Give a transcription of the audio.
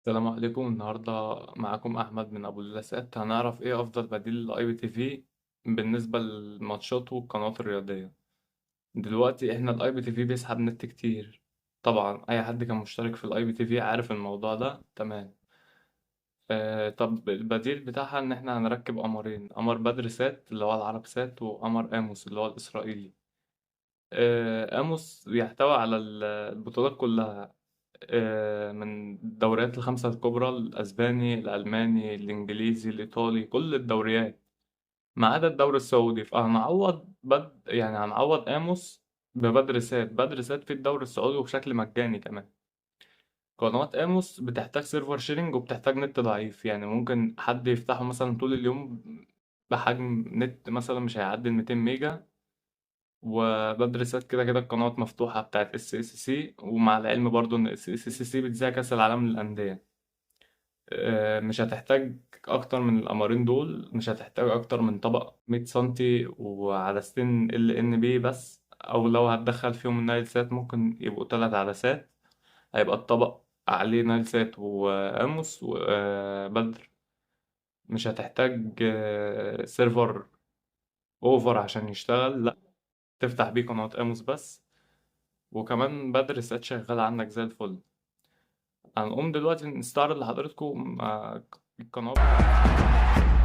السلام عليكم. النهاردة معاكم أحمد من أبو اللسات. هنعرف إيه أفضل بديل للأي بي تي في بالنسبة للماتشات والقنوات الرياضية. دلوقتي إحنا الأي بي تي في بيسحب نت كتير. طبعا أي حد كان مشترك في الأي بي تي في عارف الموضوع ده تمام. طب البديل بتاعها إن إحنا هنركب قمرين، قمر بدر سات اللي هو العرب سات، وقمر آموس اللي هو الإسرائيلي. آموس بيحتوي على البطولات كلها، من الدوريات الخمسة الكبرى: الأسباني، الألماني، الإنجليزي، الإيطالي، كل الدوريات ما عدا الدوري السعودي. فهنعوض يعني هنعوض آموس ببدر سات. بدر سات في الدوري السعودي وبشكل مجاني كمان. قنوات آموس بتحتاج سيرفر شيرنج وبتحتاج نت ضعيف، يعني ممكن حد يفتحه مثلا طول اليوم بحجم نت مثلا مش هيعدي 200 ميجا. وبدرس كده كده القنوات مفتوحة بتاعت اس اس سي، ومع العلم برضو ان اس اس سي بتذاع كأس العالم للأندية. مش هتحتاج أكتر من القمرين دول، مش هتحتاج أكتر من طبق 100 سنتي وعدستين ال ان بي بس، أو لو هتدخل فيهم النايل سات ممكن يبقوا 3 عدسات. هيبقى الطبق عليه نايل سات وأموس وبدر. مش هتحتاج سيرفر اوفر عشان يشتغل، لا، تفتح بيه قناة أموس بس. وكمان بدر السات شغال عندك زي الفل. هنقوم دلوقتي نستعرض لحضراتكم القناة بتاعتنا.